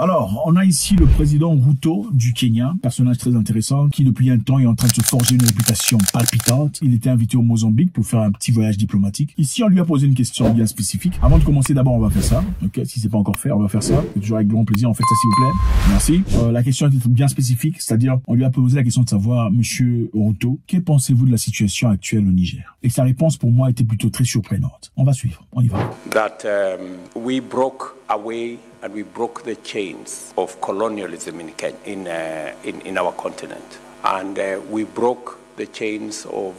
Alors, on a ici le président Ruto du Kenya, personnage très intéressant, qui depuis un temps est en train de se forger une réputation palpitante. Il était invité au Mozambique pour faire un petit voyage diplomatique. Ici, on lui a posé une question bien spécifique. Avant de commencer, d'abord, on va faire ça. Ok, si c'est pas encore fait, on va faire ça. C'est toujours avec grand plaisir. En fait, ça, s'il vous plaît. Merci. La question était bien spécifique, c'est-à-dire, on lui a posé la question de savoir, Monsieur Ruto, que pensez-vous de la situation actuelle au Niger? Et sa réponse, pour moi, était plutôt très surprenante. On va suivre. On y va. That we broke away and we broke the chains of colonialism in our continent, and we broke the chains of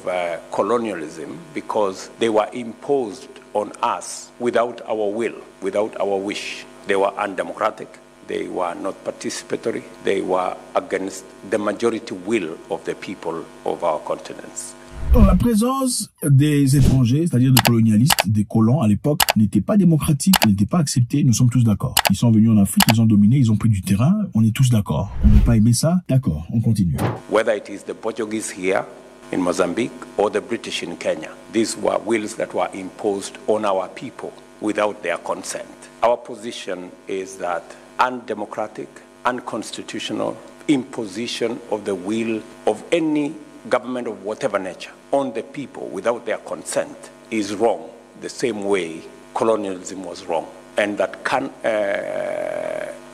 colonialism because they were imposed on us without our will, without our wish. They were undemocratic. They were not participatory. They were against the majority will of the people of our continents. Donc, la présence des étrangers, c'est-à-dire des colonialistes, des colons à l'époque, n'était pas démocratique, n'était pas acceptée. Nous sommes tous d'accord. Ils sont venus en Afrique, ils ont dominé, ils ont pris du terrain. On est tous d'accord. On n'a pas aimé ça. D'accord, on continue. Whether it is the Portuguese here in Mozambique or the British in Kenya, these were wills that were imposed on our people without their consent. Our position is that undemocratic, unconstitutional imposition of the will of any government of whatever nature on the people without their consent is wrong, the same way colonialism was wrong, and that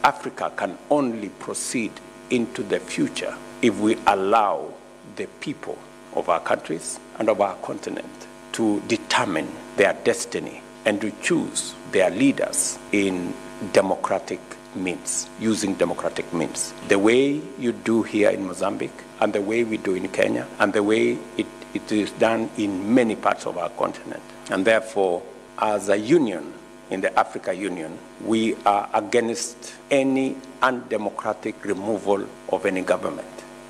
Africa can only proceed into the future if we allow the people of our countries and of our continent to determine their destiny and to choose their leaders in democratic means, using democratic means. The way you do here in Mozambique and the way we do in Kenya and the way it is done in many parts of our continent. And therefore, as a union, in the Africa Union, we are against any undemocratic removal of any government.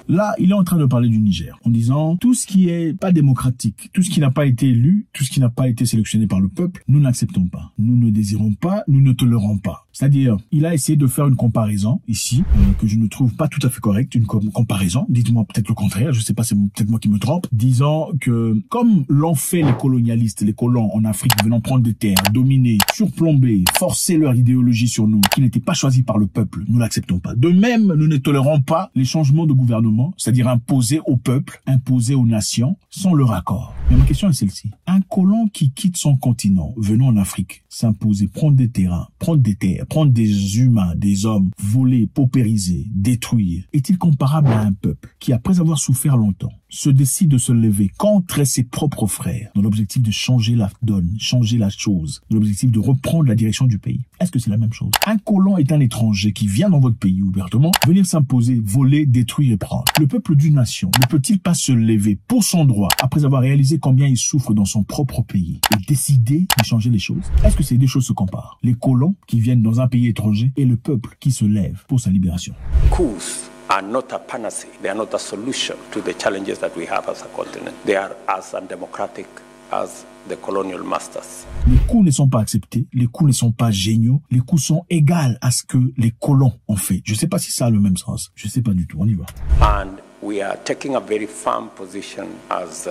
Là, il est en train de parler du Niger, en disant tout ce qui est pas démocratique, tout ce qui n'a pas été élu, tout ce qui n'a pas été sélectionné par le peuple, nous n'acceptons pas. Nous ne désirons pas, nous ne tolérons pas. C'est-à-dire, il a essayé de faire une comparaison ici, que je ne trouve pas tout à fait correcte, une comparaison, dites-moi peut-être le contraire, je sais pas, c'est peut-être moi qui me trompe, disant que comme l'ont fait les colonialistes, les colons en Afrique venant prendre des terres, dominer, surplomber, forcer leur idéologie sur nous, qui n'était pas choisie par le peuple, nous l'acceptons pas. De même, nous ne tolérons pas les changements de gouvernement, c'est-à-dire imposés au peuple, imposés aux nations, sans leur accord. Mais ma question est celle-ci. Un colon qui quitte son continent, venant en Afrique, s'imposer, prendre des terrains, prendre des terres, prendre des humains, des hommes, voler, paupériser, détruire, est-il comparable à un peuple qui, après avoir souffert longtemps, se décide de se lever contre ses propres frères dans l'objectif de changer la donne, changer la chose, dans l'objectif de reprendre la direction du pays? Est-ce que c'est la même chose? Un colon est un étranger qui vient dans votre pays ouvertement, venir s'imposer, voler, détruire et prendre. Le peuple d'une nation ne peut-il pas se lever pour son droit après avoir réalisé combien il souffre dans son propre pays et décider de changer les choses? Est-ce que ces deux choses se comparent? Les colons qui viennent dans un pays étranger et le peuple qui se lève pour sa libération. Coups are not a panacea. They are not a solution to the challenges that we have as a continent. They are as undemocratic as the colonial masters. Les coups ne sont pas acceptés, les coups ne sont pas géniaux, les coups sont égaux à ce que les colons ont fait. Je ne sais pas si ça a le même sens, je ne sais pas du tout, on y va. And we are taking a very firm position as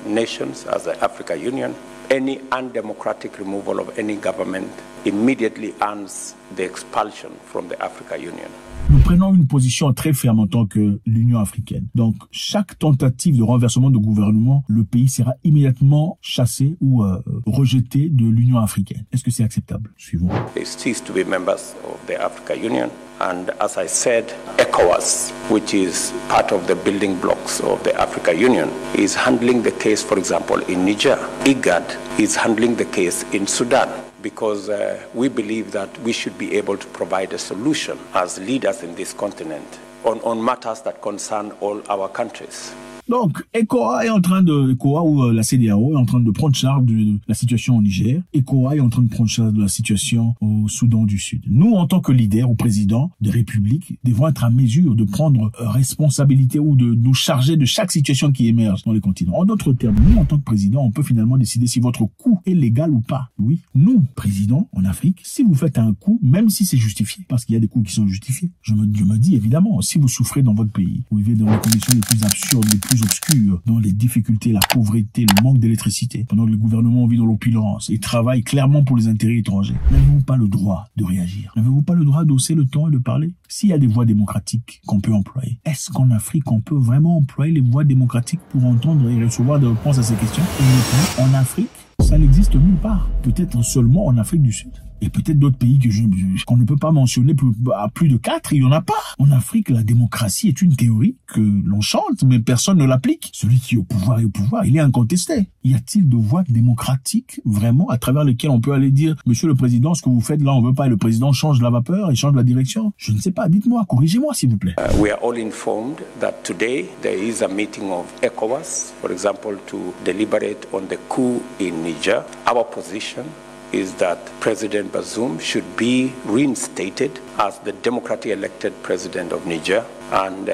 nations, as the Africa Union. Any undemocratic removal of any government immediately earns the expulsion from the Africa Union. Nous prenons une position très ferme en tant que l'Union africaine. Donc, chaque tentative de renversement de gouvernement, le pays sera immédiatement chassé ou rejeté de l'Union africaine. Est-ce que c'est acceptable? Suivons. They cease to be members of the Africa Union. And as I said, ECOWAS, which is part of the building blocks of the Africa Union, is handling the case, for example, in Niger. IGAD is handling the case in Sudan. Because we believe that we should be able to provide a solution as leaders in this continent on matters that concern all our countries. Donc, ECOWAS est en train de, ECOWAS ou la CEDEAO est en train de prendre charge de la situation au Niger. ECOWAS est en train de prendre charge de la situation au Soudan du Sud. Nous, en tant que leaders ou présidents des républiques, devons être à mesure de prendre responsabilité ou de nous charger de chaque situation qui émerge dans les continents. En d'autres termes, nous, en tant que présidents, on peut finalement décider si votre coup est légal ou pas. Oui, nous, présidents, en Afrique, si vous faites un coup, même si c'est justifié, parce qu'il y a des coups qui sont justifiés, je me dis évidemment, si vous souffrez dans votre pays, vous vivez dans les conditions les plus absurdes, les plus plus obscures, dans les difficultés, la pauvreté, le manque d'électricité, pendant que le gouvernement vit dans l'opulence et travaille clairement pour les intérêts étrangers, n'avez-vous pas le droit de réagir? N'avez-vous pas le droit d'hausser le ton et de parler? S'il y a des voies démocratiques qu'on peut employer, est-ce qu'en Afrique, on peut vraiment employer les voies démocratiques pour entendre et recevoir des réponses à ces questions? En Afrique, ça n'existe nulle part. Peut-être seulement en Afrique du Sud. Et peut-être d'autres pays qu'on ne peut pas mentionner à plus de 4, il n'y en a pas. En Afrique, la démocratie est une théorie que l'on chante, mais personne ne l'applique. Celui qui est au pouvoir, il est incontesté. Y a-t-il de voies démocratiques, vraiment, à travers lesquelles on peut aller dire, Monsieur le Président, ce que vous faites là, on veut pas, et le Président change la vapeur et change la direction? Je ne sais pas, dites-moi, corrigez-moi s'il vous plaît. We are all informed that today there is a meeting of ECOWAS, for example, to deliberate on the coup in Niger. Our position is that President Bazoum should be reinstated as the democratically elected president of Niger, and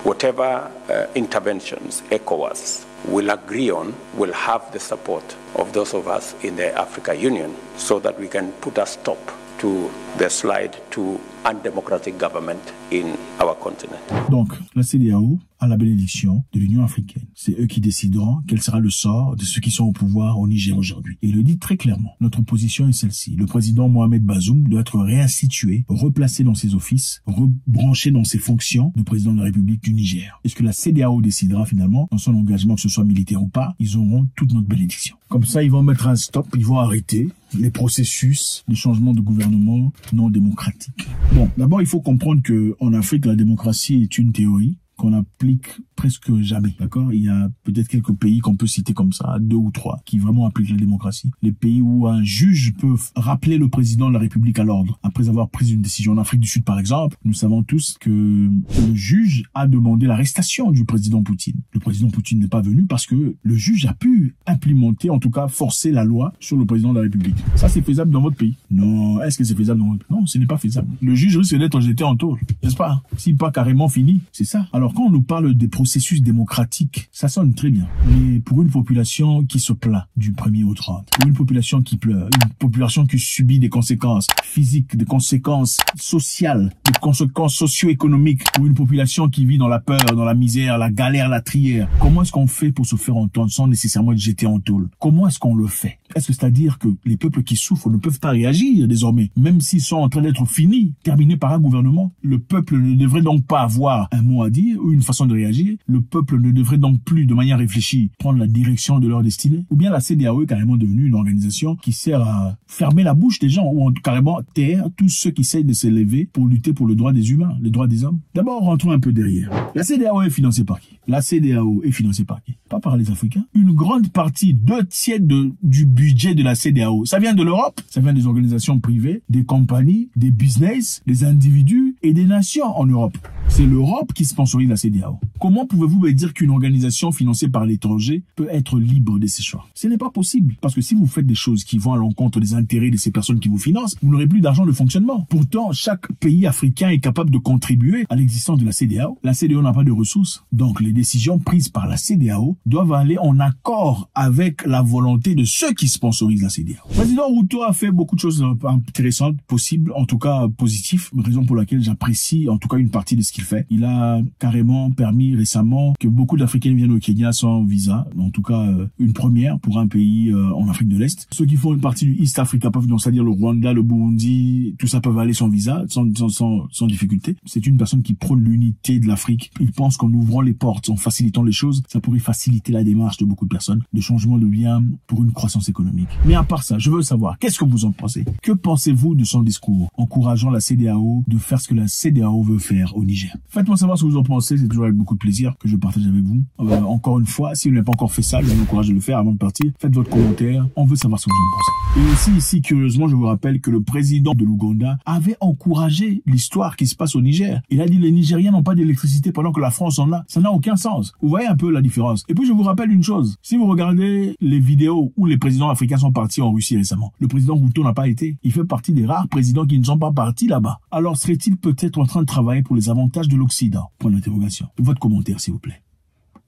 whatever interventions ECOWAS will agree on will have the support of those of us in the African Union so that we can put a stop to the slide to undemocratic government in our continent. Donc, la CEDEAO a la bénédiction de l'Union africaine. C'est eux qui décideront quel sera le sort de ceux qui sont au pouvoir au Niger aujourd'hui. Et il le dit très clairement. Notre position est celle-ci. Le président Mohamed Bazoum doit être réinstitué, replacé dans ses offices, rebranché dans ses fonctions de président de la République du Niger. Est-ce que la CEDEAO décidera finalement, dans son engagement, que ce soit militaire ou pas, ils auront toute notre bénédiction. Comme ça, ils vont mettre un stop, ils vont arrêter les processus de changement de gouvernement non démocratique. Bon, d'abord, il faut comprendre que en Afrique, la démocratie est une théorie qu'on applique presque jamais, d'accord? Il y a peut-être quelques pays qu'on peut citer comme ça, 2 ou 3, qui vraiment appliquent la démocratie. Les pays où un juge peut rappeler le président de la République à l'ordre après avoir pris une décision. En Afrique du Sud, par exemple, nous savons tous que le juge a demandé l'arrestation du président Poutine. Le président Poutine n'est pas venu parce que le juge a pu implémenter, en tout cas forcer la loi sur le président de la République. Ça, c'est faisable dans votre pays? Non. Est-ce que c'est faisable dans votre pays? Non, ce n'est pas faisable. Le juge risque d'être jeté en tôle, n'est-ce pas? Si pas carrément fini, c'est ça. Alors, quand on nous parle des processus démocratiques, ça sonne très bien. Mais pour une population qui se plaint du 1er au 30, pour une population qui pleure, une population qui subit des conséquences physiques, des conséquences sociales, des conséquences socio-économiques, pour une population qui vit dans la peur, dans la misère, la galère, la trière, comment est-ce qu'on fait pour se faire entendre sans nécessairement être jeté en tôle? Comment est-ce qu'on le fait? Est-ce que c'est-à-dire que les peuples qui souffrent ne peuvent pas réagir désormais, même s'ils sont en train d'être finis, terminés par un gouvernement? Le peuple ne devrait donc pas avoir un mot à dire ou une façon de réagir? Le peuple ne devrait donc plus, de manière réfléchie, prendre la direction de leur destinée? Ou bien la CEDEAO est carrément devenue une organisation qui sert à fermer la bouche des gens, ou carrément taire tous ceux qui essayent de s'élever pour lutter pour le droit des humains, le droit des hommes? D'abord, rentrons un peu derrière. La CEDEAO est financée par qui? La CEDEAO est financée par qui? Pas par les Africains. Une grande partie, 2/3 du budget de la CEDEAO, ça vient de l'Europe. Ça vient des organisations privées, des compagnies, des business, des individus et des nations en Europe. C'est l'Europe qui sponsorise la CEDEAO. Comment pouvez-vous me dire qu'une organisation financée par l'étranger peut être libre de ses choix? Ce n'est pas possible. Parce que si vous faites des choses qui vont à l'encontre des intérêts de ces personnes qui vous financent, vous n'aurez plus d'argent de fonctionnement. Pourtant, chaque pays africain est capable de contribuer à l'existence de la CEDEAO. La CEDEAO n'a pas de ressources. Donc, les décisions prises par la CEDEAO doivent aller en accord avec la volonté de ceux qui sponsorisent la CEDEAO. Le président Ruto a fait beaucoup de choses intéressantes, possibles, en tout cas positives, raison pour laquelle j'apprécie en tout cas une partie de ce qu'il fait. Il a carrément permis récemment que beaucoup d'Africains viennent au Kenya sans visa, en tout cas une première pour un pays en Afrique de l'Est. Ceux qui font une partie du East Africa peuvent, donc c'est-à-dire le Rwanda, le Burundi, tout ça peuvent aller sans visa, sans difficulté. C'est une personne qui prône l'unité de l'Afrique. Il pense qu'en ouvrant les portes, en facilitant les choses, ça pourrait faciliter la démarche de beaucoup de personnes, de changement de bien pour une croissance économique. Mais à part ça, je veux savoir, qu'est-ce que vous en pensez? Que pensez-vous de son discours, encourageant la CEDEAO de faire ce que la CEDEAO veut faire au Niger? Faites-moi savoir ce que vous en pensez, c'est toujours avec beaucoup de plaisir que je partage avec vous. Encore une fois, si vous n'avez pas encore fait ça, je vous encourage de le faire avant de partir. Faites votre commentaire, on veut savoir ce que vous en pensez. Et ici, curieusement, je vous rappelle que le président de l'Ouganda avait encouragé l'histoire qui se passe au Niger. Il a dit les Nigériens n'ont pas d'électricité pendant que la France en a. Ça n'a aucun sens. Vous voyez un peu la différence. Et puis je vous rappelle une chose, si vous regardez les vidéos où les présidents africains sont partis en Russie récemment, le président Ruto n'a pas été. Il fait partie des rares présidents qui ne sont pas partis là-bas. Alors serait-il peut-être en train de travailler pour les avantages de l'Occident? Point d'interrogation. Votre commentaire, s'il vous plaît.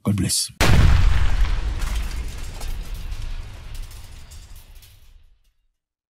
God bless.